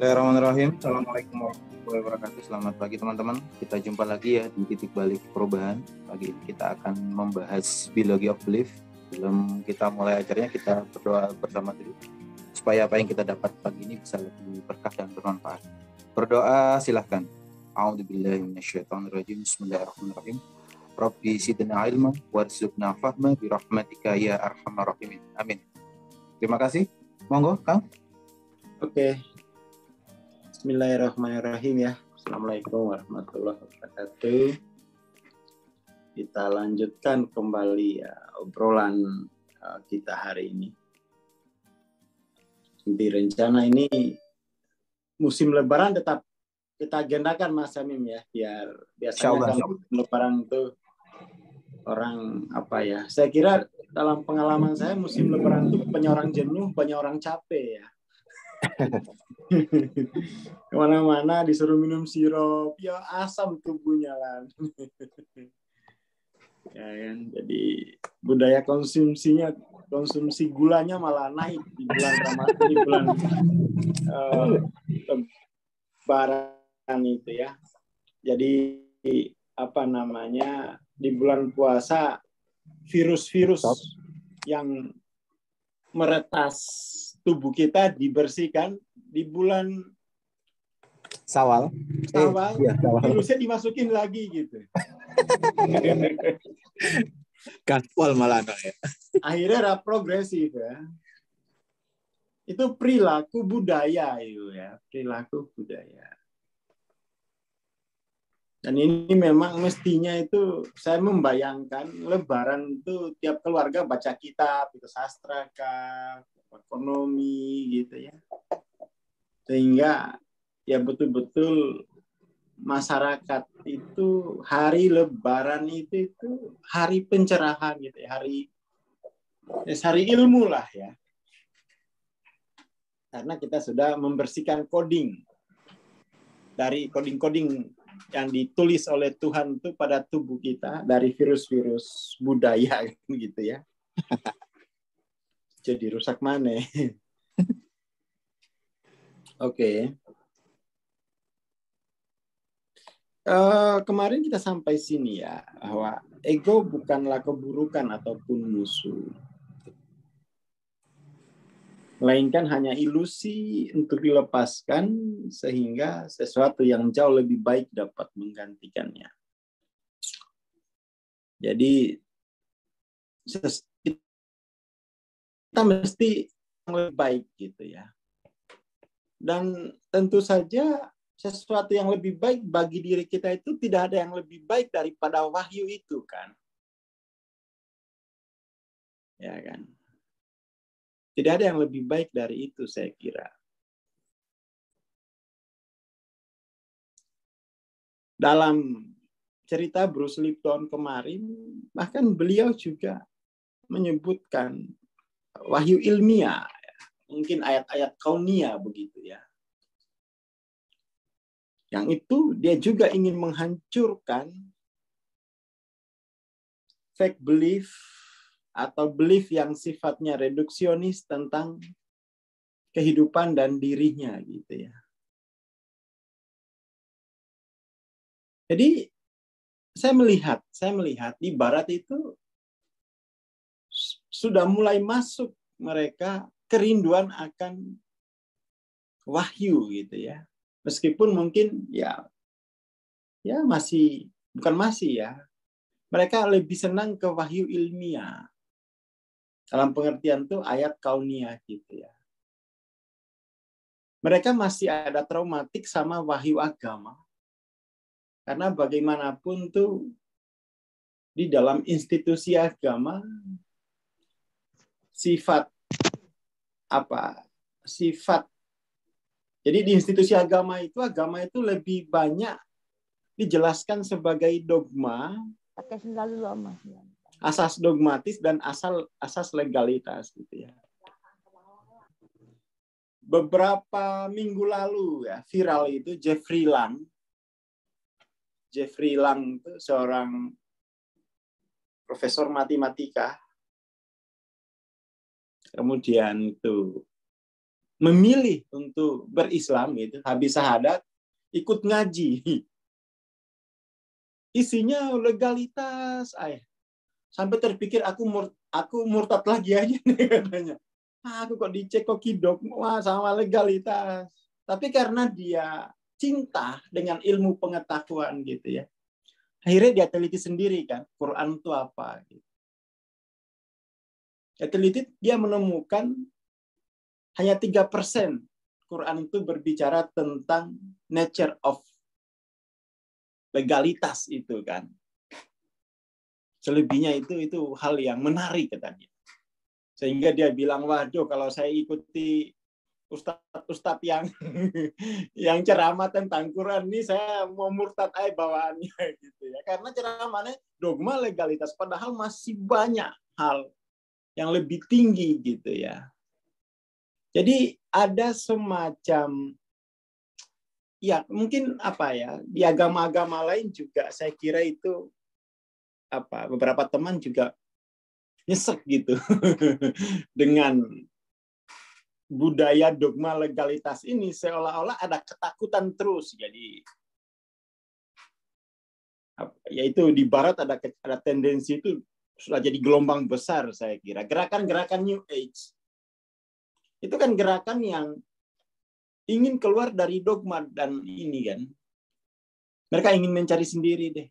Bismillahirrahmanirrahim. Assalamualaikum warahmatullahi wabarakatuh. Selamat pagi teman-teman. Kita jumpa lagi ya di titik balik perubahan. Pagi ini kita akan membahas Biology of Belief. Sebelum kita mulai acaranya, kita berdoa bersama dulu supaya apa yang kita dapat pagi ini bisa lebih berkah dan bermanfaat. Berdoa silahkan. A'udzubillahi minasyaitonirrajim. Bismillahirrahmanirrahim. Rabbi zidna ilma warzuqna fahma birahmatika ya arhamar rahimin. Amin. Terima kasih. Monggo, Kang. Oke. Bismillahirrahmanirrahim ya. Assalamualaikum warahmatullahi wabarakatuh. Kita lanjutkan kembali ya obrolan kita hari ini. Di rencana ini musim Lebaran tetap kita agendakan Mas Amim ya, biar biasanya kalau Lebaran itu orang apa ya? Saya kira dalam pengalaman saya musim Lebaran itu banyak orang jenuh, banyak orang capek ya. Kemana-mana disuruh minum sirup, ya asam tubuhnya lah. Ya kan? Jadi budaya konsumsi gulanya malah naik di bulan Ramadan, di bulan Lebaran itu ya. Jadi apa namanya, di bulan puasa virus-virus yang meretas tubuh kita dibersihkan, di bulan Sawal. Virusnya dimasukin lagi gitu. Gaspol malah ya. Akhirnya progresif ya. Itu perilaku budaya itu ya, perilaku budaya. Dan ini memang mestinya itu saya membayangkan Lebaran itu tiap keluarga baca kitab, itu sastra kah, ekonomi gitu ya. Sehingga ya betul-betul masyarakat itu hari Lebaran itu hari pencerahan gitu ya, hari ilmu lah ya. Karena kita sudah membersihkan coding dari coding-coding yang ditulis oleh Tuhan itu pada tubuh kita dari virus-virus budaya gitu ya. Jadi rusak mana? Oke. Kemarin kita sampai sini ya, bahwa ego bukanlah keburukan ataupun musuh, melainkan hanya ilusi untuk dilepaskan sehingga sesuatu yang jauh lebih baik dapat menggantikannya. Jadi kita mesti yang lebih baik gitu ya. Dan tentu saja sesuatu yang lebih baik bagi diri kita itu tidak ada yang lebih baik daripada wahyu itu kan. Ya kan. Tidak ada yang lebih baik dari itu saya kira. Dalam cerita Bruce Lipton kemarin, bahkan beliau juga menyebutkan wahyu ilmiah, mungkin ayat-ayat kaunia begitu ya. Yang itu dia juga ingin menghancurkan fake belief atau belief yang sifatnya reduksionis tentang kehidupan dan dirinya gitu ya. Jadi saya melihat di barat itu sudah mulai masuk mereka kerinduan akan wahyu gitu ya. Meskipun mungkin ya masih bukan masih ya. Mereka lebih senang ke wahyu ilmiah. Dalam pengertian itu ayat kaunia gitu ya. Mereka masih ada traumatik sama wahyu agama. Karena bagaimanapun tuh di dalam institusi agama sifat jadi di institusi agama itu lebih banyak dijelaskan sebagai dogma, asas dogmatis dan asas legalitas gitu ya. Beberapa minggu lalu ya viral itu Jeffrey Lang itu seorang profesor matematika. Kemudian itu memilih untuk berislam gitu, habis syahadat ikut ngaji. Isinya legalitas, sampai terpikir aku murtad lagi aja nih katanya. Aku kok dicek kok kidok, wah sama legalitas. Tapi karena dia cinta dengan ilmu pengetahuan gitu ya, akhirnya dia teliti sendiri kan, Quran itu apa. Gitu. Dia teliti, dia menemukan hanya 3% Quran itu berbicara tentang nature of legalitas itu kan. Selebihnya itu hal yang menarik katanya. Sehingga dia bilang, waduh kalau saya ikuti ustadz yang yang ceramah tentang Quran ini saya mau murtad aja bawaannya gitu ya. Karena ceramahnya dogma legalitas padahal masih banyak hal yang lebih tinggi gitu ya. Jadi ada semacam ya mungkin apa ya, di agama-agama lain juga saya kira itu beberapa teman juga nyesek gitu dengan budaya dogma legalitas ini, seolah-olah ada ketakutan terus. Jadi yaitu di barat ada tendensi itu sudah jadi gelombang besar saya kira. Gerakan-gerakan New Age itu kan gerakan yang ingin keluar dari dogma dan ini kan. Mereka ingin mencari sendiri deh.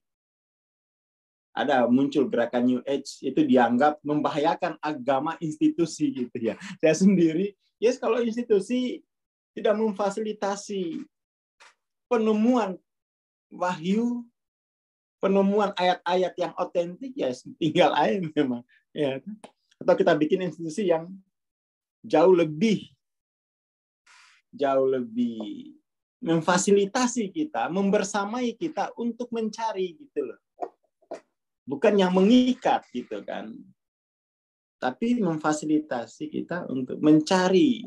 Ada muncul gerakan New Age itu dianggap membahayakan agama institusi gitu ya. Saya sendiri, yes kalau institusi tidak memfasilitasi penemuan wahyu, penemuan ayat-ayat yang otentik, ya tinggal aja memang. Ya. Atau kita bikin institusi yang jauh lebih memfasilitasi kita, membersamai kita untuk mencari gitu loh. Bukan yang mengikat gitu kan. Tapi memfasilitasi kita untuk mencari.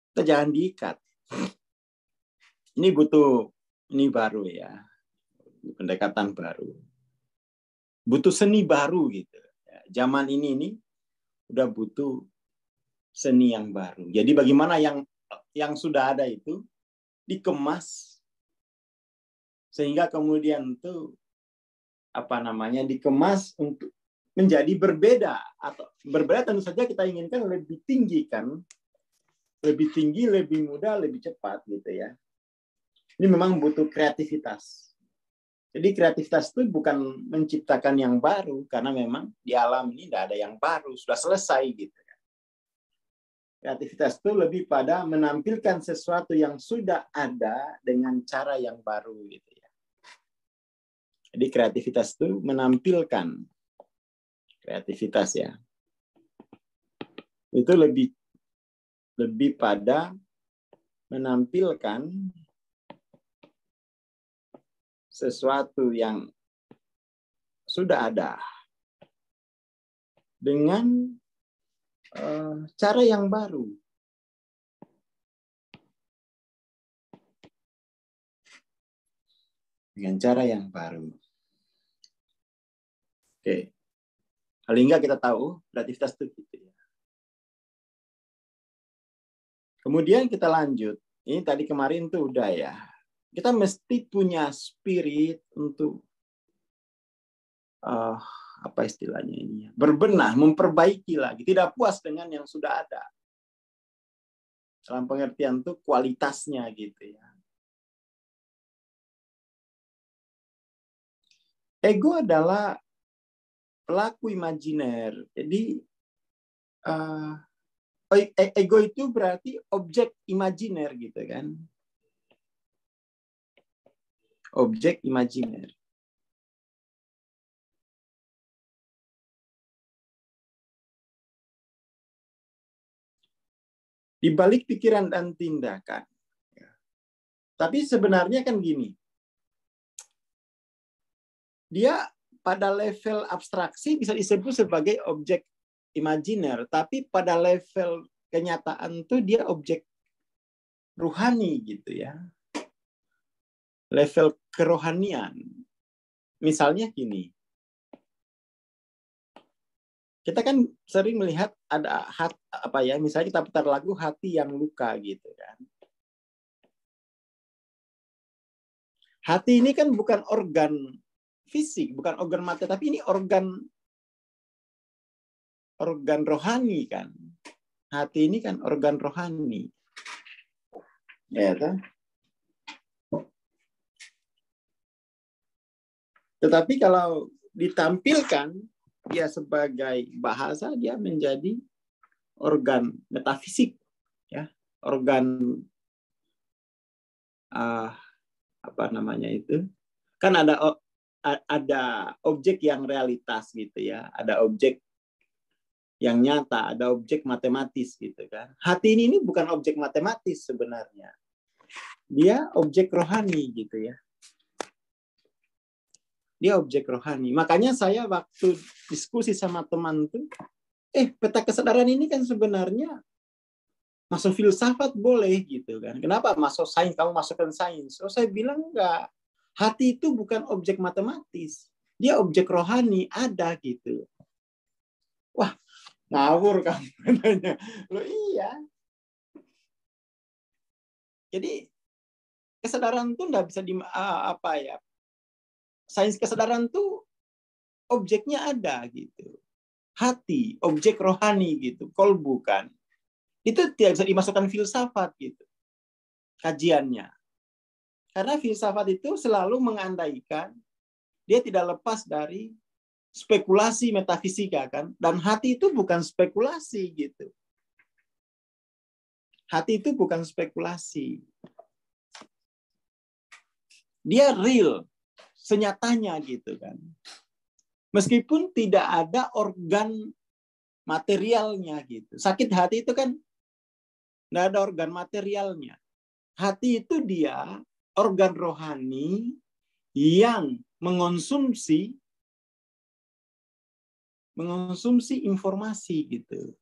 Kita jangan diikat. Ini baru ya. Pendekatan baru. Butuh seni baru gitu. Zaman ini udah butuh seni yang baru. Jadi bagaimana yang sudah ada itu dikemas sehingga kemudian itu dikemas untuk menjadi berbeda, atau berbeda tentu saja kita inginkan lebih tinggi kan, lebih tinggi, lebih mudah, lebih cepat gitu ya. Ini memang butuh kreativitas. Jadi kreativitas itu bukan menciptakan yang baru, karena memang di alam ini tidak ada yang baru, sudah selesai gitu. Kreativitas itu lebih pada menampilkan sesuatu yang sudah ada dengan cara yang baru gitu ya. Jadi kreativitas itu menampilkan kreativitas ya. Itu lebih pada menampilkan sesuatu yang sudah ada dengan cara yang baru. Dengan cara yang baru. Oke. Paling enggak kita tahu kreativitas itu gitu ya. Kemudian kita lanjut. Ini tadi kemarin tuh udah ya. Kita mesti punya spirit untuk apa istilahnya ini ya, berbenah, memperbaiki lagi, tidak puas dengan yang sudah ada. Dalam pengertian tuh kualitasnya gitu ya. Ego adalah pelaku imajiner. Jadi ego itu berarti objek imajiner gitu kan. Objek imajiner. Di balik pikiran dan tindakan. Tapi sebenarnya kan gini. Dia pada level abstraksi bisa disebut sebagai objek imajiner, tapi pada level kenyataan tuh dia objek ruhani gitu ya. Level kerohanian. Misalnya gini. kita kan sering melihat ada misalnya kita putar lagu hati yang luka gitu kan. Hati ini kan bukan organ fisik, bukan organ mata, tapi ini organ rohani kan. Hati ini kan organ rohani. Ya kan? Tetapi kalau ditampilkan dia sebagai bahasa, dia menjadi organ metafisik, ya, organ kan ada objek yang realitas gitu ya, ada objek yang nyata, ada objek matematis gitu kan. Hati ini bukan objek matematis sebenarnya, dia objek rohani gitu ya. Dia objek rohani. Makanya saya waktu diskusi sama teman tuh, peta kesadaran ini kan sebenarnya masuk filsafat boleh gitu kan. Kenapa masuk sains, kamu masukkan sains? Saya bilang enggak. Hati itu bukan objek matematis. Dia objek rohani, ada gitu. Wah, ngawur kamu katanya. Loh iya. Jadi kesadaran itu enggak bisa sains kesadaran tuh objeknya ada gitu. Hati, objek rohani gitu. Kolbu kan. Itu tidak bisa dimasukkan filsafat gitu. Kajiannya. Karena filsafat itu selalu mengandaikan dia tidak lepas dari spekulasi metafisika kan. Dan hati itu bukan spekulasi gitu. Hati itu bukan spekulasi. Dia real. Senyatanya gitu kan. Meskipun tidak ada organ materialnya gitu. Sakit hati itu kan tidak ada organ materialnya. Hati itu dia organ rohani yang mengonsumsi informasi gitu.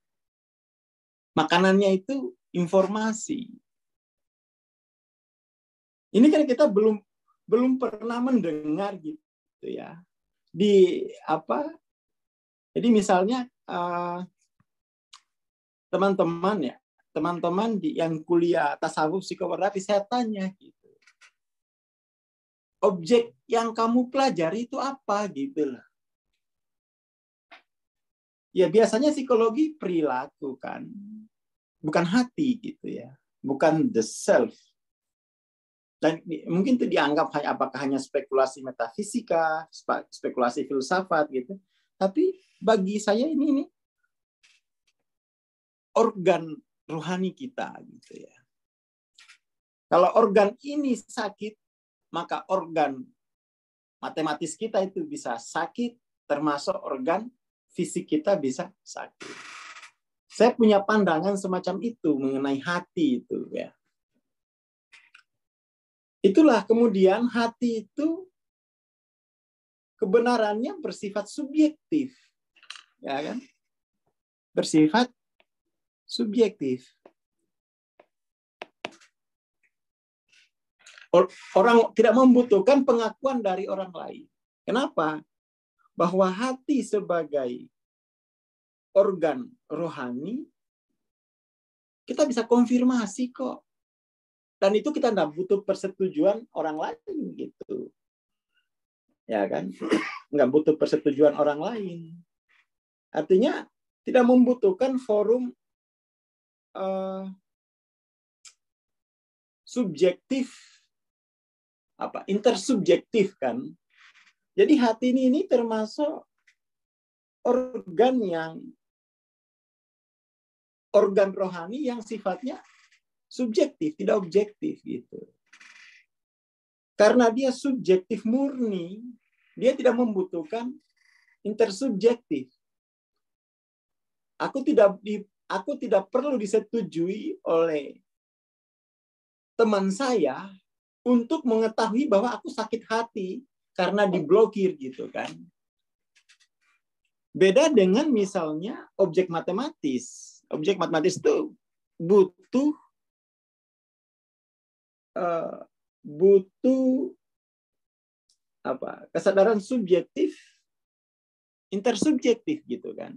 Makanannya itu informasi. Ini kan kita belum pernah mendengar gitu ya. Jadi misalnya teman-teman yang kuliah tasawuf psikoterapi, saya tanya gitu. Objek yang kamu pelajari itu apa gitu lah. Ya biasanya psikologi perilaku kan. Bukan hati gitu ya. Bukan the self. Dan mungkin itu dianggap apakah hanya spekulasi metafisika, spekulasi filsafat gitu. Tapi bagi saya ini organ rohani kita gitu ya. Kalau organ ini sakit, maka organ matematis kita itu bisa sakit, termasuk organ fisik kita bisa sakit. Saya punya pandangan semacam itu mengenai hati itu ya. Itulah kemudian hati itu kebenarannya bersifat subjektif. Ya kan? Bersifat subjektif. Orang tidak membutuhkan pengakuan dari orang lain. Kenapa? Bahwa hati sebagai organ rohani, kita bisa konfirmasi kok. Dan itu kita tidak butuh persetujuan orang lain gitu. Ya kan? Nggak butuh persetujuan orang lain. Artinya tidak membutuhkan forum subjektif, intersubjektif kan. Jadi hati ini termasuk organ rohani yang sifatnya subjektif, tidak objektif gitu. Karena dia subjektif murni, dia tidak membutuhkan intersubjektif. Aku tidak perlu disetujui oleh teman saya untuk mengetahui bahwa aku sakit hati karena diblokir gitu kan. Beda dengan misalnya objek matematis. Objek matematis itu butuh kesadaran subjektif, intersubjektif gitu kan.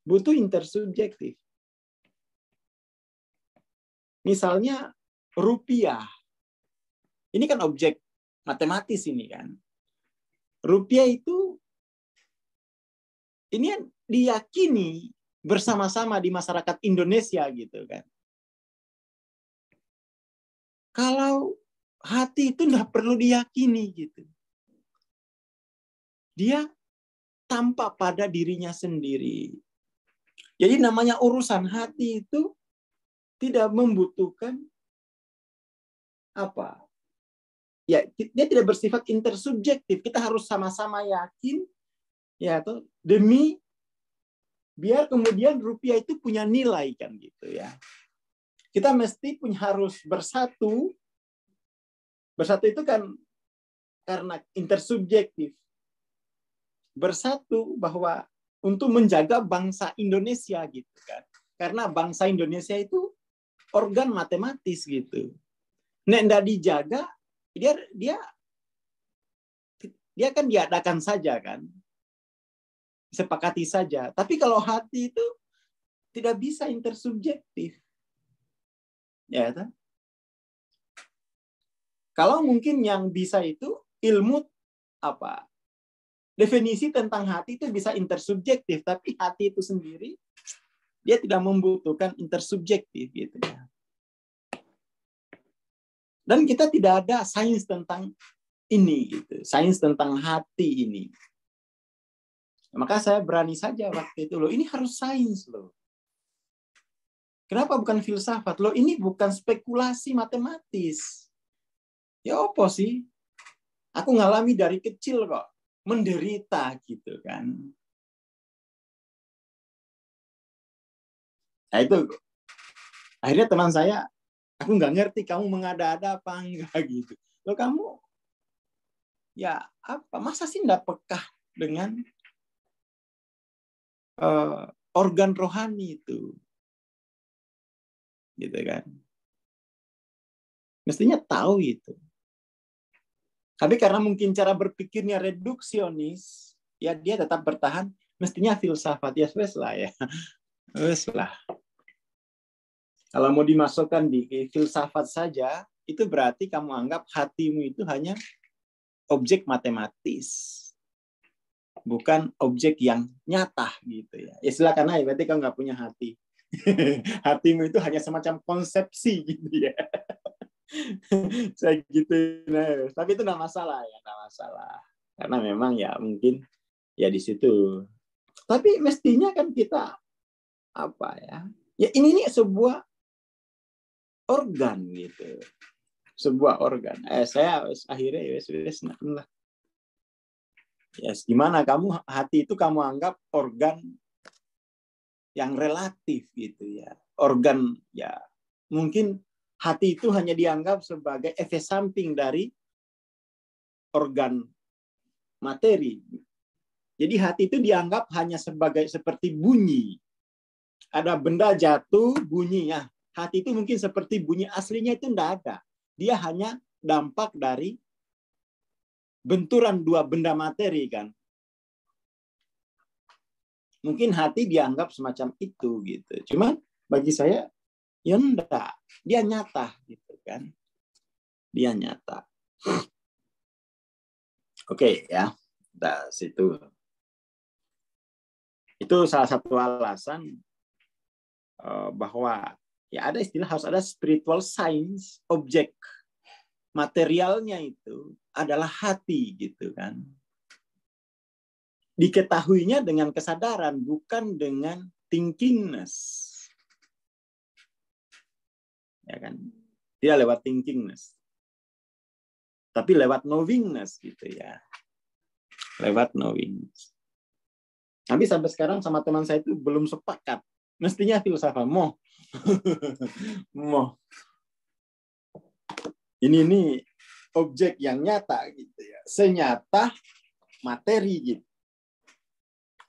butuh intersubjektif. Misalnya rupiah. Ini kan objek matematis ini kan. Rupiah itu ini diyakini bersama-sama di masyarakat Indonesia gitu kan. Kalau hati itu nggak perlu diyakini gitu. Dia tampak pada dirinya sendiri. Jadi namanya urusan hati itu tidak membutuhkan apa? Ya, dia tidak bersifat intersubjektif. Kita harus sama-sama yakin ya tuh demi biar kemudian rupiah itu punya nilai kan gitu ya. Kita mesti harus bersatu. Bersatu itu kan karena intersubjektif. Bersatu bahwa untuk menjaga bangsa Indonesia gitu kan. Karena bangsa Indonesia itu organ matematis gitu. Nek ndak dijaga, dia kan diadakan saja kan. Sepakati saja. Tapi kalau hati itu tidak bisa intersubjektif. Ya kan? Kalau mungkin yang bisa itu ilmu apa? Definisi tentang hati itu bisa intersubjektif, tapi hati itu sendiri dia tidak membutuhkan intersubjektif gitu ya. Dan kita tidak ada sains tentang ini gitu, sains tentang hati ini. Maka saya berani saja waktu itu loh, ini harus sains loh. Kenapa bukan filsafat? Loh, ini bukan spekulasi matematis. Ya apa sih? Aku ngalami dari kecil kok, menderita gitu kan. Nah itu akhirnya teman saya, aku nggak ngerti kamu mengada-ada apa enggak gitu. Loh kamu ya apa? Masa sih nggak peka dengan organ rohani itu, gitu kan? Mestinya tahu itu. Tapi karena mungkin cara berpikirnya reduksionis, ya dia tetap bertahan. Mestinya filsafat ya wes lah ya, wes lah. Kalau mau dimasukkan di filsafat saja, itu berarti kamu anggap hatimu itu hanya objek matematis, bukan objek yang nyata gitu ya. Ya silakan aja, berarti kamu nggak punya hati. Hatimu itu hanya semacam konsepsi gitu ya. Saya gitu. Nah, tapi itu nggak masalah ya, nggak masalah. Karena memang ya mungkin ya di situ. Tapi mestinya kan kita apa ya? Ya ini sebuah organ gitu. Sebuah organ. Saya akhirnya ya lah. Ya, gimana kamu hati itu kamu anggap organ yang relatif gitu ya. Organ ya mungkin hati itu hanya dianggap sebagai efek samping dari organ materi. Jadi hati itu dianggap hanya sebagai seperti bunyi. Ada benda jatuh bunyinya. Hati itu mungkin seperti bunyi aslinya itu tidak ada. Dia hanya dampak dari benturan dua benda materi kan. Mungkin hati dianggap semacam itu gitu. Cuma bagi saya ya enggak, dia nyata gitu kan. Dia nyata. Oke ya. Nah, situ. Itu salah satu alasan bahwa ya ada istilah harus ada spiritual science, objek materialnya itu adalah hati gitu kan. Diketahuinya dengan kesadaran, bukan dengan thinkingness. Ya kan? Tidak lewat thinkingness. Tapi lewat knowingness gitu ya. Lewat knowingness. Tapi sampai sekarang sama teman saya itu belum sepakat. Mestinya filsafat. Moh. Ini objek yang nyata gitu ya. Senyata materi gitu.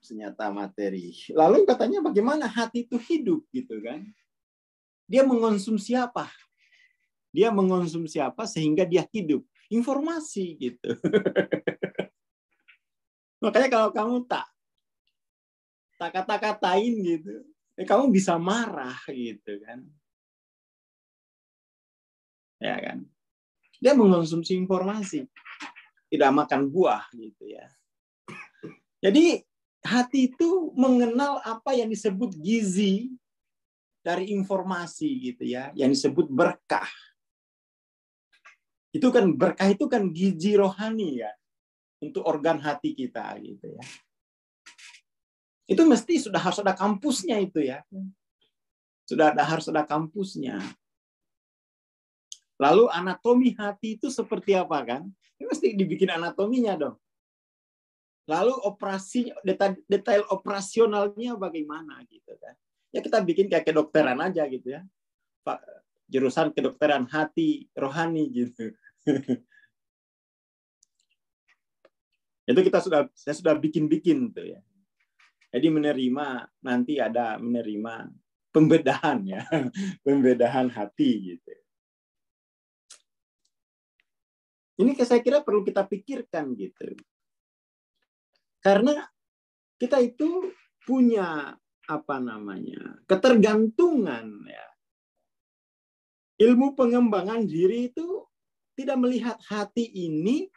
Senyata materi. Lalu katanya bagaimana hati itu hidup gitu kan? Dia mengonsumsi apa? Dia mengonsumsi apa sehingga dia hidup? Informasi gitu. Makanya kalau kamu tak tak kata-katain gitu. Kamu bisa marah gitu kan. Ya kan. Dia mengonsumsi informasi. Tidak makan buah gitu ya. Jadi hati itu mengenal apa yang disebut gizi dari informasi gitu ya, yang disebut berkah. Itu kan berkah itu kan gizi rohani ya untuk organ hati kita gitu ya. Itu mesti sudah harus ada kampusnya itu ya. Harus ada kampusnya. Lalu anatomi hati itu seperti apa kan? Ini mesti dibikin anatominya dong. Lalu detail operasionalnya bagaimana gitu kan? Ya kita bikin kayak kedokteran aja gitu ya. Jurusan kedokteran hati rohani gitu. Itu saya sudah bikin tuh ya. Jadi nanti ada menerima pembedahan ya, pembedahan hati gitu. Ini saya kira perlu kita pikirkan gitu. Karena kita itu punya ketergantungan ya. Ilmu pengembangan diri itu tidak melihat hati ini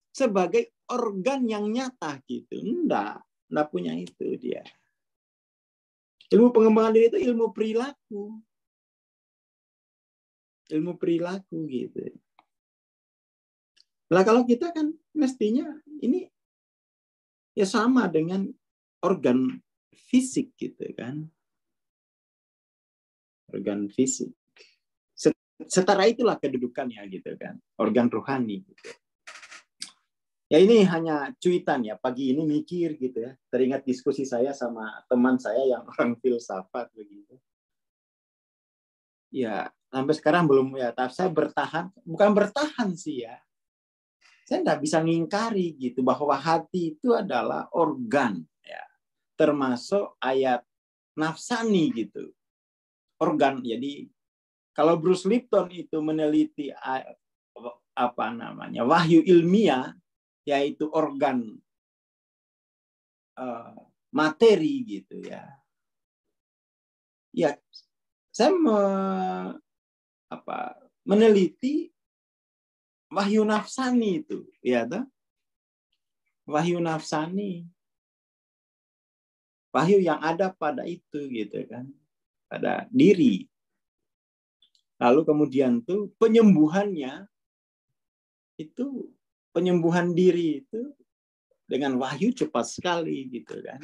sebagai organ yang nyata gitu. Enggak punya itu dia. Ilmu pengembangan diri itu ilmu perilaku. Ilmu perilaku gitu. Nah, kalau kita kan mestinya ini ya sama dengan organ fisik gitu kan. Organ fisik. Setara itulah kedudukannya gitu kan. Organ rohani gitu. Ya ini hanya cuitan ya. Pagi ini mikir gitu ya. Teringat diskusi saya sama teman saya yang orang filsafat begitu. Ya, sampai sekarang belum ya. Tapi saya bertahan. Bukan bertahan sih ya. Saya tidak bisa ngingkari gitu bahwa hati itu adalah organ ya, termasuk ayat nafsani gitu, organ. Jadi kalau Bruce Lipton itu meneliti wahyu ilmiah, yaitu organ materi gitu ya. Ya, saya meneliti wahyu nafsani itu, ya toh? Wahyu nafsani. Wahyu yang ada pada itu gitu kan. Pada diri. Lalu kemudian tuh penyembuhannya itu penyembuhan diri itu dengan wahyu cepat sekali gitu kan.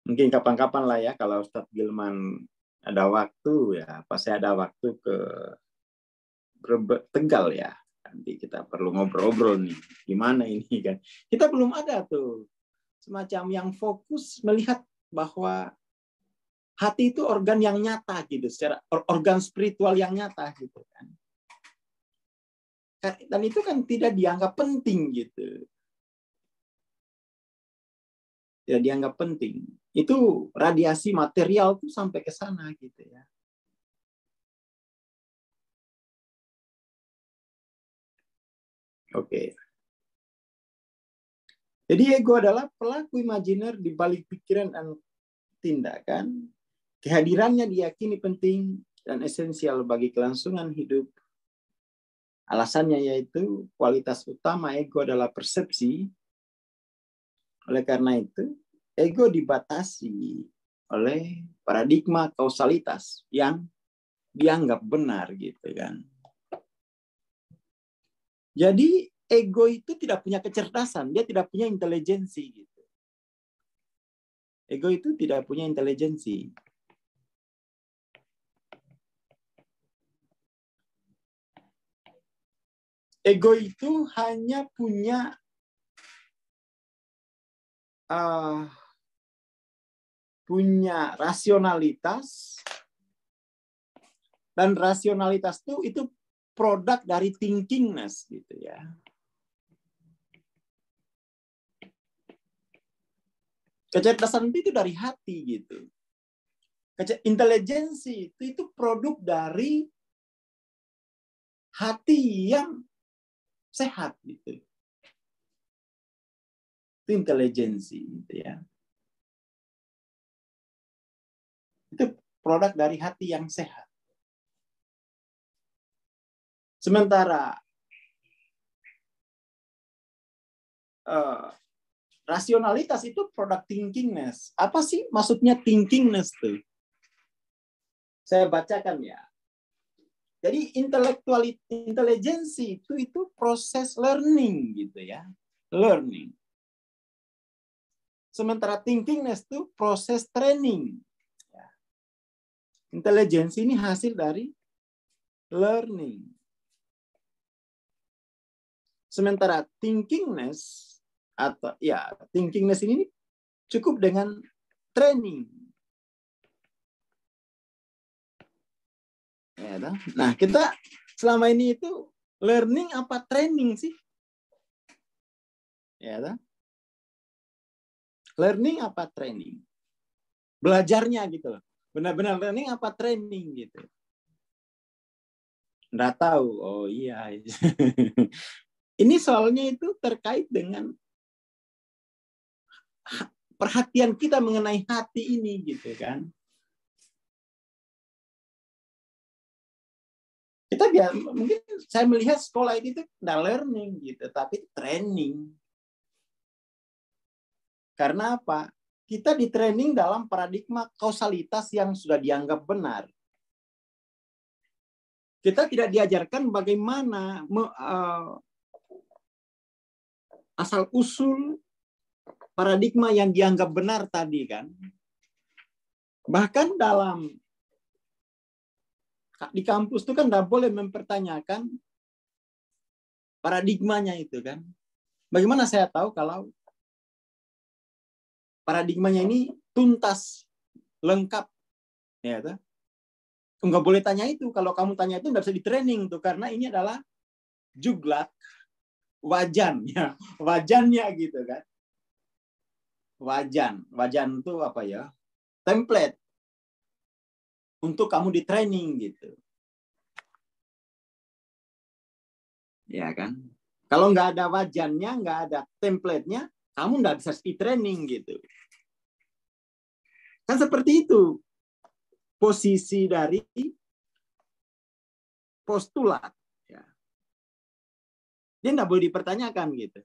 Mungkin kapan-kapan lah ya kalau Ustadz Gilman ada waktu ya, pas saya ada waktu ke Tegal ya. Nanti kita perlu ngobrol-ngobrol nih. Gimana ini kan. Kita belum ada tuh semacam yang fokus melihat bahwa hati itu organ yang nyata gitu, secara organ spiritual yang nyata gitu kan. Dan itu kan tidak dianggap penting gitu. Tidak dianggap penting. Itu radiasi material tuh sampai ke sana gitu ya. Oke. Jadi ego adalah pelaku imajiner di balik pikiran dan tindakan. Kehadirannya diyakini penting dan esensial bagi kelangsungan hidup. Alasannya yaitu kualitas utama ego adalah persepsi. Oleh karena itu, ego dibatasi oleh paradigma kausalitas yang dianggap benar gitu kan. Jadi ego itu tidak punya kecerdasan, dia tidak punya intelijensi gitu. Ego itu tidak punya intelijensi. Ego itu hanya punya rasionalitas, dan rasionalitas itu produk dari thinkingness gitu ya. Kecerdasan itu dari hati gitu. Intelijensi itu produk dari hati yang sehat gitu. Itu intelijensi gitu ya. Itu produk dari hati yang sehat. Sementara rasionalitas itu produk thinkingness. Apa sih maksudnya thinkingness tuh? Saya bacakan ya. Jadi intelijensi itu proses learning gitu ya. Learning. Sementara thinkingness itu proses training. Intelijensi ini hasil dari learning. Sementara thinkingness atau ya thinkingness ini cukup dengan training. Ya, nah, kita selama ini itu learning apa training sih? Ya, learning apa training? Belajarnya gitu loh. Benar-benar learning apa training gitu. Nggak tahu. Oh iya. Ini soalnya itu terkait dengan perhatian kita mengenai hati ini gitu kan. Kita mungkin saya melihat sekolah itu tidak learning gitu, tapi training. Karena apa? Kita di training dalam paradigma kausalitas yang sudah dianggap benar. Kita tidak diajarkan bagaimana asal usul paradigma yang dianggap benar tadi kan. Bahkan di kampus itu kan tidak boleh mempertanyakan paradigmanya itu kan. Bagaimana saya tahu kalau paradigmanya ini tuntas, lengkap. Ya, tuh. Nggak boleh tanya itu. Kalau kamu tanya itu nggak bisa di training tuh, karena ini adalah juglak, wajan, ya, wajannya gitu kan. Wajan itu apa ya? Template untuk kamu di training gitu. Ya kan? Kalau nggak ada wajannya, nggak ada template-nya, kamu nggak bisa di training gitu. Kan seperti itu posisi dari postulat. Ya. Dia nggak boleh dipertanyakan gitu.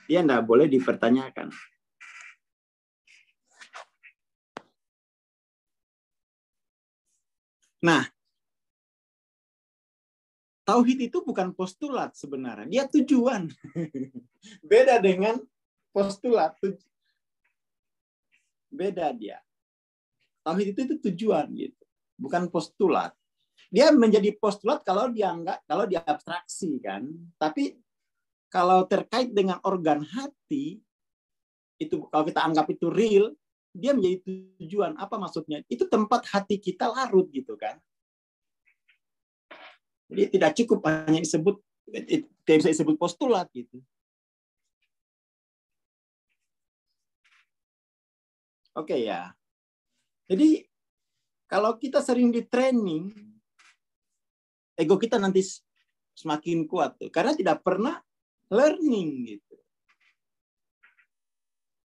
Dia nggak boleh dipertanyakan. Nah, tauhid itu bukan postulat sebenarnya. Dia tujuan. Beda dengan postulat. Beda dia. Tauhid itu tujuan gitu. Bukan postulat. Dia menjadi postulat kalau diabstraksi kan. Tapi kalau terkait dengan organ hati, itu kalau kita anggap itu real, dia menjadi tujuan. Apa maksudnya? Itu tempat hati kita larut gitu kan. Jadi tidak cukup hanya tidak bisa disebut postulat gitu. Oke ya. Jadi kalau kita sering di training, ego kita nanti semakin kuat tuh, karena tidak pernah learning gitu.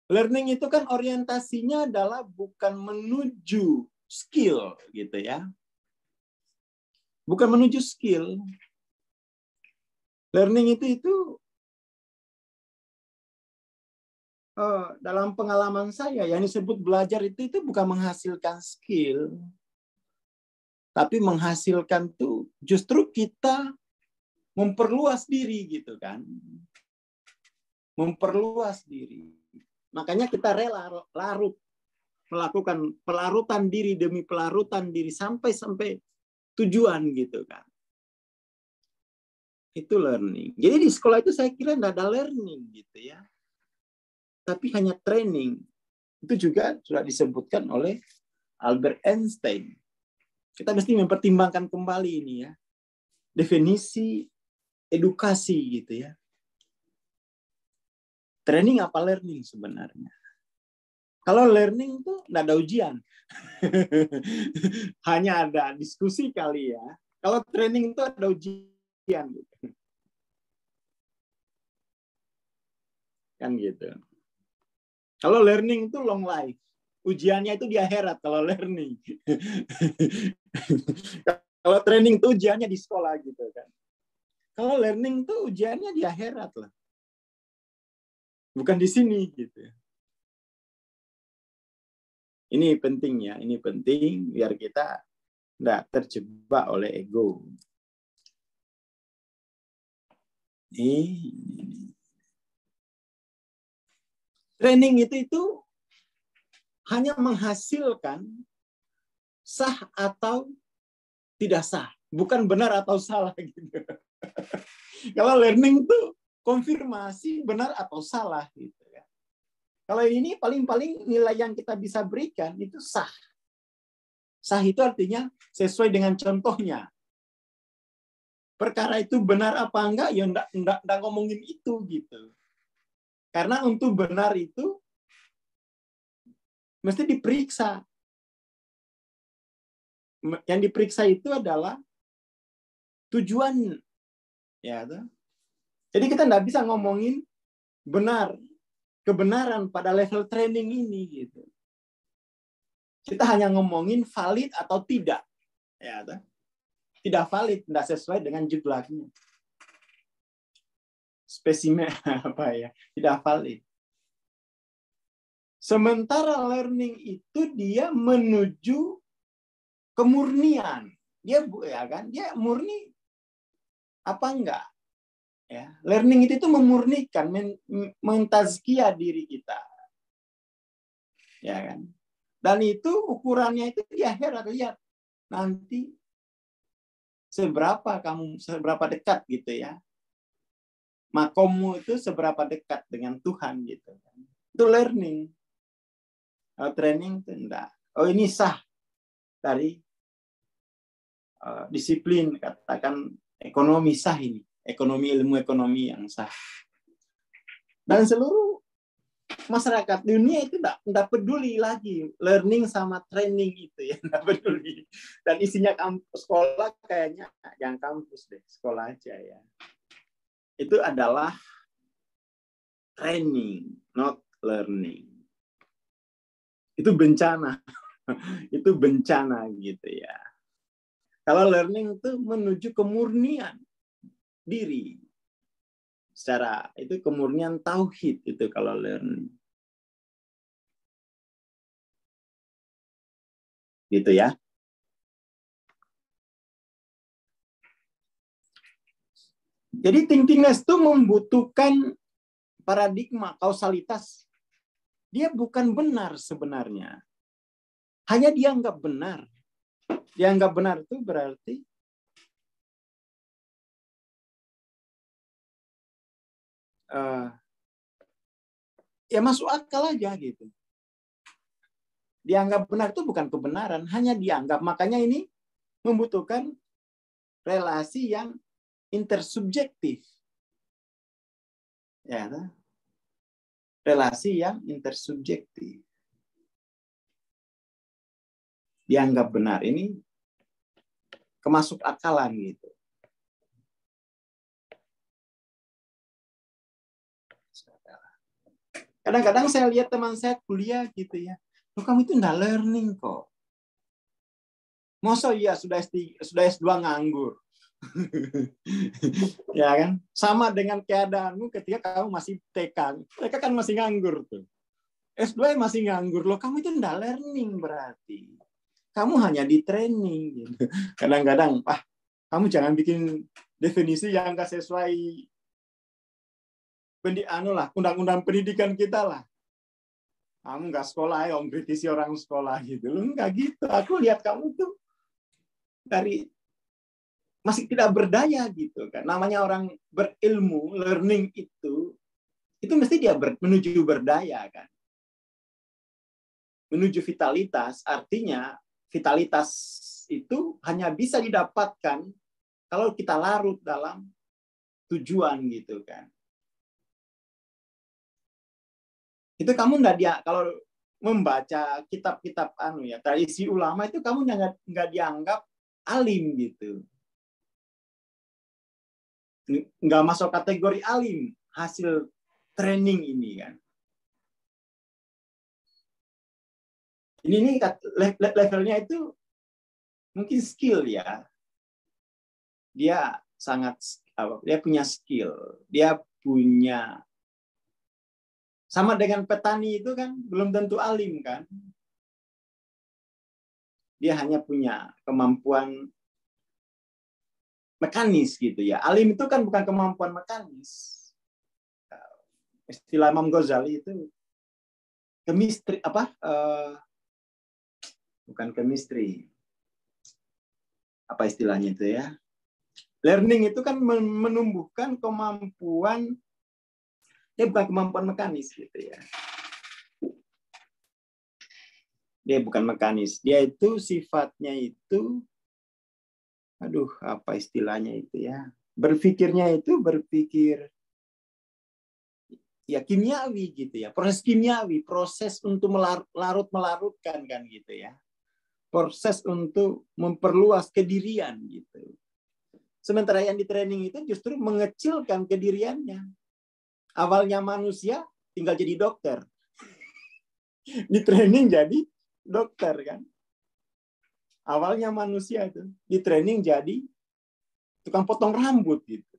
Learning itu kan orientasinya adalah bukan menuju skill gitu ya. Bukan menuju skill. Learning itu dalam pengalaman saya yang disebut belajar itu bukan menghasilkan skill. Tapi menghasilkan tuh justru kita memperluas diri gitu kan. Memperluas diri. Makanya kita rela larut melakukan pelarutan diri demi pelarutan diri sampai tujuan gitu kan. Itu learning. Jadi di sekolah itu saya kira tidak ada learning gitu ya. Tapi hanya training. Itu juga sudah disebutkan oleh Albert Einstein. Kita mesti mempertimbangkan kembali ini ya. Definisi edukasi gitu ya. Training apa learning sebenarnya? Kalau learning itu tidak ada ujian. Hanya ada diskusi kali ya. Kalau training itu ada ujian. Kan gitu. Kalau learning itu long life. Ujiannya itu di akhirat kalau learning. Kalau training itu ujiannya di sekolah gitu kan. Kalau learning itu ujiannya di akhirat lah. Bukan di sini gitu. Ini penting ya, ini penting biar kita tidak terjebak oleh ego. Training itu hanya menghasilkan sah atau tidak sah, bukan benar atau salah gitu. Kalau learning itu konfirmasi benar atau salah gitu ya. Kalau ini paling-paling nilai yang kita bisa berikan itu sah. Sah itu artinya sesuai dengan contohnya. Perkara itu benar apa enggak, ya enggak ngomongin itu gitu. Karena untuk benar itu mesti diperiksa. Yang diperiksa itu adalah tujuan. Ya, jadi kita enggak bisa ngomongin benar, kebenaran pada level training ini gitu. Kita hanya ngomongin valid atau tidak. Ya, tidak valid, tidak sesuai dengan judulnya. Spesimen apa ya? Tidak valid. Sementara learning itu dia menuju kemurnian. Dia ya kan? Dia murni apa enggak? Ya, learning itu memurnikan, mentazkiyah diri kita. Ya kan? Dan itu ukurannya itu di akhirat, lihat nanti seberapa dekat gitu ya. Makommu itu seberapa dekat dengan Tuhan gitu. Itu learning. Training itu enggak. Oh, ini sah dari disiplin, katakan ekonomi sah ini. Ilmu ekonomi yang sah. Dan seluruh masyarakat dunia itu enggak peduli lagi learning sama training itu ya, enggak peduli. Dan isinya sekolah kayaknya yang kampus deh, sekolah aja ya. Itu adalah training, not learning. Itu bencana. Itu bencana gitu ya. Kalau learning itu menuju kemurnian diri. Secara itu kemurnian tauhid itu kalau learning. Gitu ya. Jadi thinkingness itu membutuhkan paradigma kausalitas. Dia bukan benar sebenarnya. Hanya dianggap benar. Dianggap benar itu berarti ya masuk akal aja gitu. Dianggap benar itu bukan kebenaran, hanya dianggap. Makanya ini membutuhkan relasi yang intersubjektif. Ya, relasi yang intersubjektif. Dianggap benar ini kemasuk akalan gitu. Kadang-kadang saya lihat teman saya kuliah gitu ya. Loh, kamu itu nggak learning kok. Masa iya sudah S2 nganggur. Ya kan? Sama dengan keadaanmu ketika kamu masih TK. Mereka kan masih nganggur tuh. S2 masih nganggur. Loh, kamu itu nggak learning berarti. Kamu hanya di training gitu. Kadang-kadang, kamu jangan bikin definisi yang nggak sesuai undang-undang pendidikan kita lah. Kamu nggak sekolah ya, kritisi orang sekolah gitu. Lu nggak gitu. Aku lihat kamu tuh dari masih tidak berdaya gitu kan. Namanya orang berilmu, learning itu mesti dia menuju berdaya kan. Menuju vitalitas, artinya vitalitas itu hanya bisa didapatkan kalau kita larut dalam tujuan gitu kan. Itu kamu kalau membaca kitab-kitab tradisi ulama itu kamu nggak dianggap alim gitu. Nggak masuk kategori alim hasil training ini kan. Ini levelnya itu mungkin skill ya. Dia dia punya skill, dia punya, sama dengan petani itu kan belum tentu alim kan. Dia hanya punya kemampuan mekanis gitu ya. Alim itu kan bukan kemampuan mekanis. Istilah Imam Ghazali itu chemistry bukan chemistry. Apa istilahnya itu ya? Learning itu kan menumbuhkan kemampuan, bukan kemampuan mekanis gitu ya. Dia bukan mekanis. Dia itu sifatnya itu, apa istilahnya itu ya? Berpikirnya itu berpikir ya kimiawi gitu ya. Proses kimiawi, proses untuk melarutkan kan gitu ya. Proses untuk memperluas kedirian gitu. Sementara yang di training itu justru mengecilkan kediriannya. Awalnya manusia tinggal jadi dokter. Di training jadi dokter kan. Awalnya manusia itu di training jadi tukang potong rambut gitu.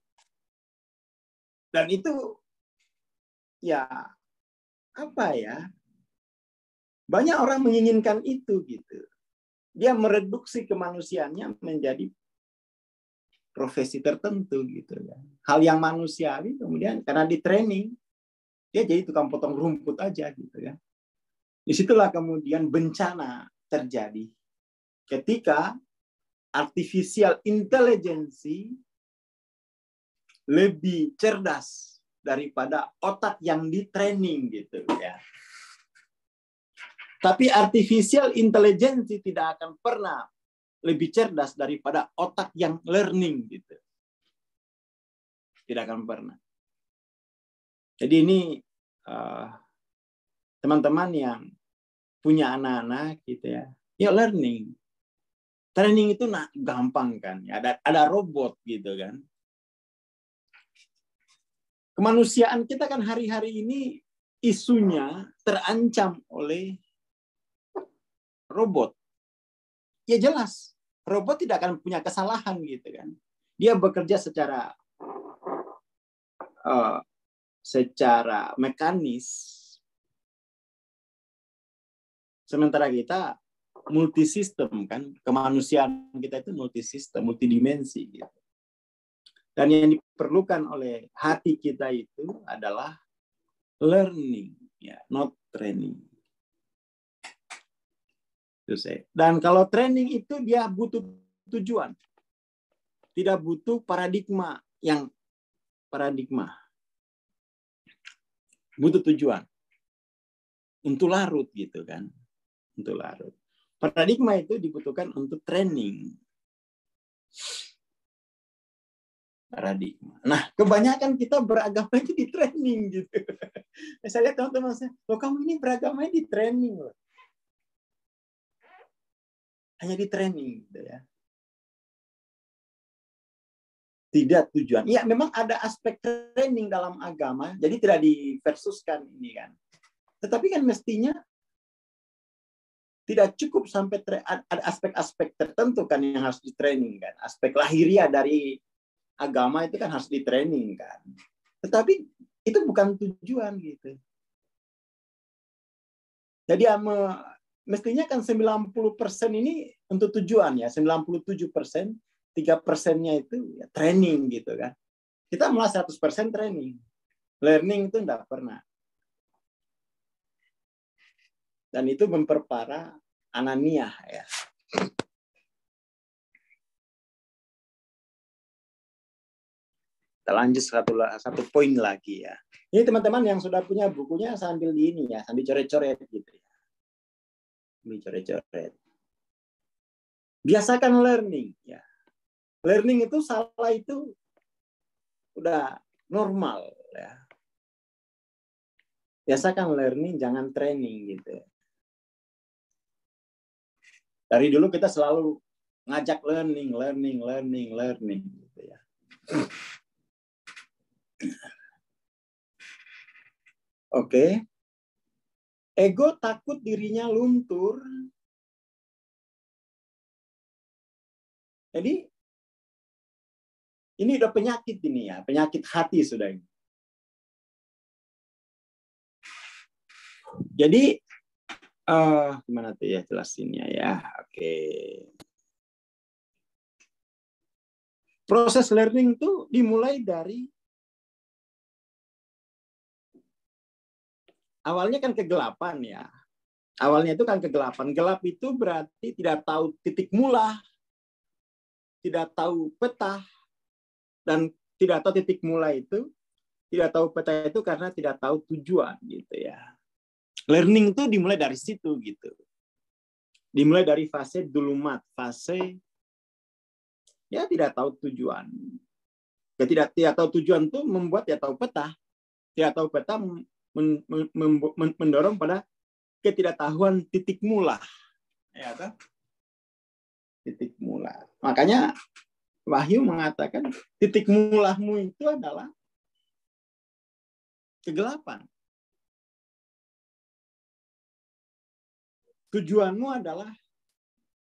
Dan itu ya apa ya? Banyak orang menginginkan itu gitu. Dia mereduksi kemanusiaannya menjadi profesi tertentu gitu kan. Hal yang manusiawi kemudian karena di training dia jadi tukang potong rumput aja gitu ya. Disitulah kemudian bencana terjadi ketika artificial intelligence lebih cerdas daripada otak yang di training gitu ya. Tapi artificial intelligence tidak akan pernah lebih cerdas daripada otak yang learning gitu. Tidak akan pernah. Jadi ini teman-teman yang punya anak-anak gitu ya. Ya learning. Training itu gampang kan. Ada robot gitu kan. Kemanusiaan kita kan hari-hari ini isunya terancam oleh robot. Ya jelas, robot tidak akan punya kesalahan gitu kan. Dia bekerja secara mekanis. Sementara kita multisistem kan, kemanusiaan kita itu multisistem, multidimensi gitu. Dan yang diperlukan oleh hati kita itu adalah learning, ya, not training. Dan kalau training itu dia butuh tujuan. Tidak butuh paradigma. Butuh tujuan. Untuk larut gitu kan. Untuk larut. Paradigma itu dibutuhkan untuk training. Paradigma. Nah, kebanyakan kita beragama itu di training gitu. Saya lihat teman-teman saya, loh kamu ini beragamanya di training loh. Hanya di training gitu ya. Tidak tujuan. Ya, memang ada aspek training dalam agama, jadi tidak diversuskan ini kan. Tetapi kan mestinya tidak cukup sampai ada aspek-aspek tertentu kan yang harus di training kan. Aspek lahiriah dari agama itu kan harus di training kan. Tetapi itu bukan tujuan gitu. Jadi mestinya kan 90% ini untuk tujuan ya, 97%, 3%-nya itu ya, training gitu kan. Kita malah 100% training. Learning itu enggak pernah. Dan itu memperparah ananiah ya. Kita lanjut satu poin lagi ya. Ini teman-teman yang sudah punya bukunya sambil di ini ya, sambil coret-coret gitu ya. Coret-coret. Biasakan learning ya. Learning itu salah itu udah normal ya. Biasakan learning, jangan training gitu. Dari dulu kita selalu ngajak learning gitu ya. Oke. Ego takut dirinya luntur. Jadi ini udah penyakit ini ya, penyakit hati sudah ini. Jadi gimana tuh ya jelasinnya ya? Oke. Proses learning tuh dimulai dari awalnya kan kegelapan ya. Awalnya itu kan kegelapan. Gelap itu berarti tidak tahu titik mula, tidak tahu peta, dan tidak tahu titik mula itu, tidak tahu peta itu karena tidak tahu tujuan gitu ya. Learning itu dimulai dari situ gitu. Dimulai dari fase dulumat, fase ya tidak tahu tujuan. Ya, tidak tahu tujuan itu membuat ya tahu peta. Tidak tahu peta mendorong pada ketidaktahuan titik mula. Ya, kan? Titik mula. Makanya Wahyu mengatakan titik mulamu itu adalah kegelapan. Tujuanmu adalah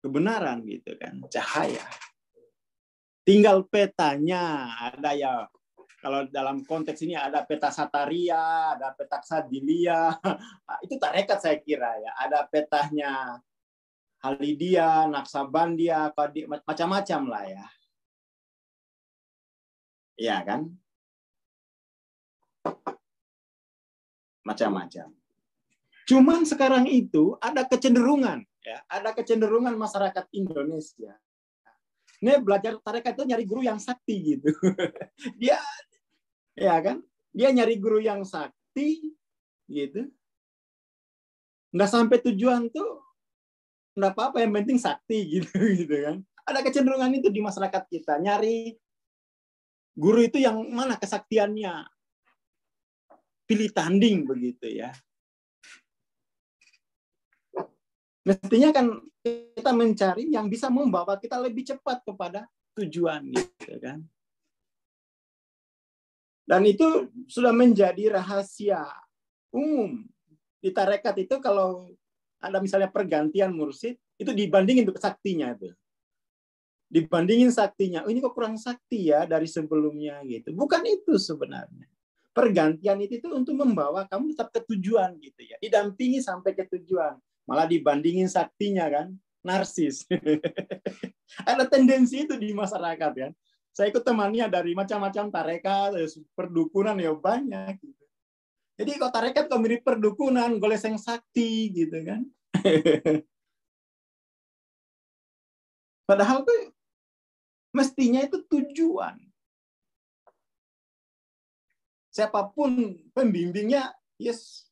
kebenaran gitu kan, cahaya. Tinggal petanya ada ya. Kalau dalam konteks ini ada peta Sataria, ada peta Sadilia, itu tarekat saya kira ya. Ada petanya Halidia, Naksabandia, macam-macam lah ya. Iya kan? Macam-macam. Cuman sekarang itu ada kecenderungan, ya, ada kecenderungan masyarakat Indonesia. Ini belajar tarekat itu nyari guru yang sakti gitu. Dia, ya kan? Dia nyari guru yang sakti, gitu. Nggak sampai tujuan tuh, nggak apa-apa, yang penting sakti gitu, gitu kan? Ada kecenderungan itu di masyarakat kita, nyari guru itu yang mana kesaktiannya, pilih tanding begitu ya. Mestinya kan kita mencari yang bisa membawa kita lebih cepat kepada tujuan gitu kan. Dan itu sudah menjadi rahasia umum. Di tarekat itu kalau ada misalnya pergantian mursyid, itu dibandingin untuk saktinya itu. Dibandingin saktinya, oh ini kok kurang sakti ya dari sebelumnya gitu. Bukan itu sebenarnya. Pergantian itu untuk membawa kamu tetap ke tujuan gitu ya. Didampingi sampai ke tujuan. Malah dibandingin saktinya kan, narsis. Ada tendensi itu di masyarakat kan. Saya ikut temannya dari macam-macam tarekat, perdukunan ya banyak. Gitu. Jadi kok tarekat kok mirip perdukunan, goleseng sakti gitu kan. Padahal tuh mestinya itu tujuan. Siapapun pembimbingnya, yes,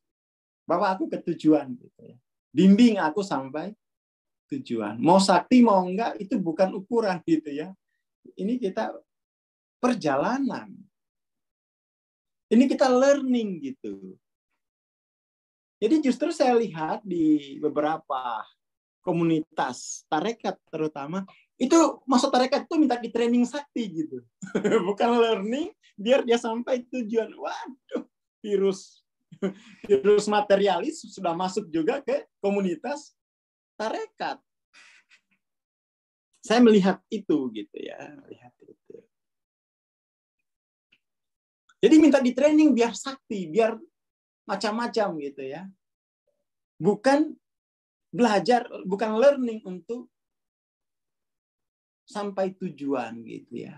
bawa aku ke tujuan gitu ya. Bimbing aku sampai tujuan. Mau sakti mau enggak itu bukan ukuran gitu ya. Ini kita perjalanan. Ini kita learning gitu. Jadi justru saya lihat di beberapa komunitas tarekat terutama itu masuk tarekat itu minta di training sakti gitu. Bukan learning biar dia sampai tujuan. Waduh, virus materialis sudah masuk juga ke komunitas tarekat. Saya melihat itu gitu ya, melihat itu. Jadi minta di training biar sakti, biar macam-macam gitu ya. Bukan belajar, bukan learning untuk sampai tujuan gitu ya.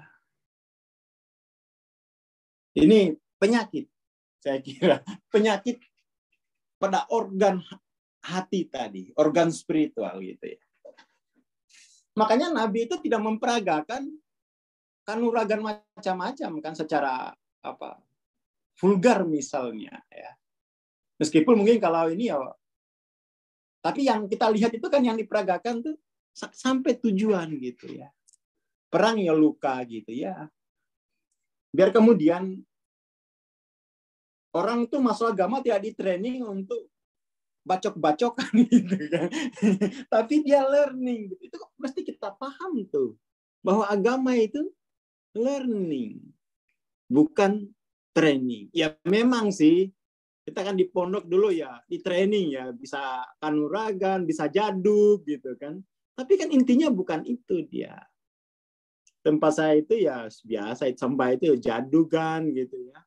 Ini penyakit, saya kira. Penyakit pada organ hati tadi, organ spiritual gitu ya. Makanya Nabi itu tidak memperagakan kanuragan macam-macam kan secara apa vulgar misalnya ya. Meskipun mungkin kalau ini ya, tapi yang kita lihat itu kan yang diperagakan tuh sampai tujuan gitu ya. Perang ya luka gitu ya. Biar kemudian orang tuh masuk agama tidak di training untuk bacok-bacokan gitu kan. Tapi dia learning gitu. Itu mesti kita paham tuh bahwa agama itu learning bukan training. Ya memang sih Kita kan di pondok dulu ya, di training ya, bisa kanuragan, bisa jaduk gitu kan. Tapi kan intinya bukan itu dia. Tempat saya itu ya biasa, sembah itu jadugan gitu ya.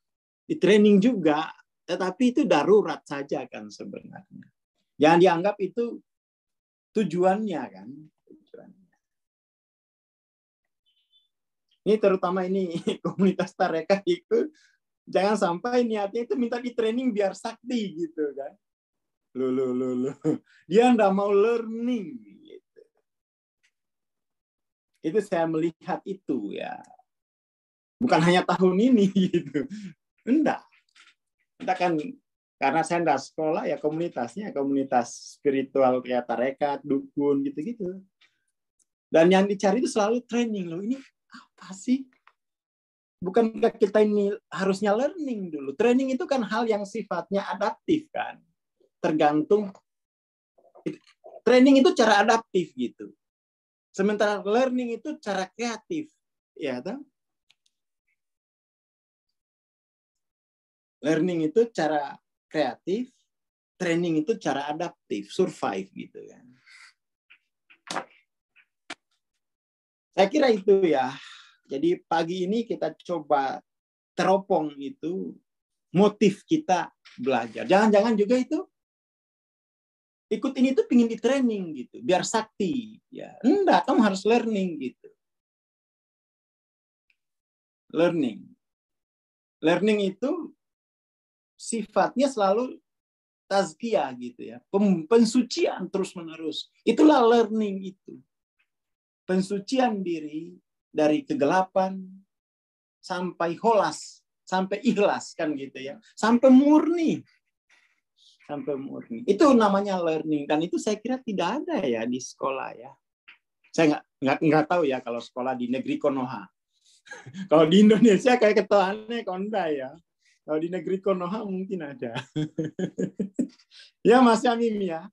Di training juga, tetapi itu darurat saja kan sebenarnya. Jangan dianggap itu tujuannya kan. Ini terutama ini komunitas tarekat itu jangan sampai niatnya itu minta di training biar sakti gitu kan. Loh. Dia nggak mau learning. Gitu. Itu saya melihat itu ya. Bukan hanya tahun ini gitu. Enggak. Kita kan karena saya enggak sekolah ya komunitas spiritual kayak tarekat, dukun gitu-gitu. Dan yang dicari itu selalu training loh. Ini apa sih? Bukankah kita ini harusnya learning dulu? Training itu kan hal yang sifatnya adaptif kan. Tergantung training itu cara adaptif gitu. Sementara learning itu cara kreatif, ya kan? Learning itu cara kreatif, training itu cara adaptif, survive gitu kan. Saya kira itu ya. Jadi pagi ini kita coba teropong itu motif kita belajar. Jangan-jangan juga itu ikut ini tuh pingin di training gitu, biar sakti. Ya, enggak, kamu harus learning gitu. Learning. Learning itu sifatnya selalu tazkiyah gitu ya. Pensucian terus-menerus. Itulah learning itu. Pensucian diri dari kegelapan sampai holas, sampai ikhlas kan gitu ya. Sampai murni. Sampai murni. Itu namanya learning dan itu saya kira tidak ada ya di sekolah ya. Saya nggak tahu ya kalau sekolah di negeri Konoha. Kalau di Indonesia kayak ketuaannya Konda ya. Kalau di negeri Konoha mungkin ada. Ya Mas Yamim ya.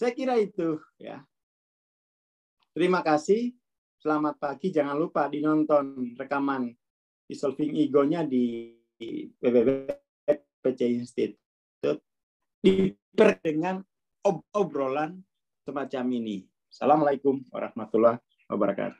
Saya kira itu ya. Terima kasih. Selamat pagi. Jangan lupa dinonton rekaman Dissolving Ego-nya di www.pc Institute. Dengan obrolan semacam ini. Assalamualaikum warahmatullahi wabarakatuh.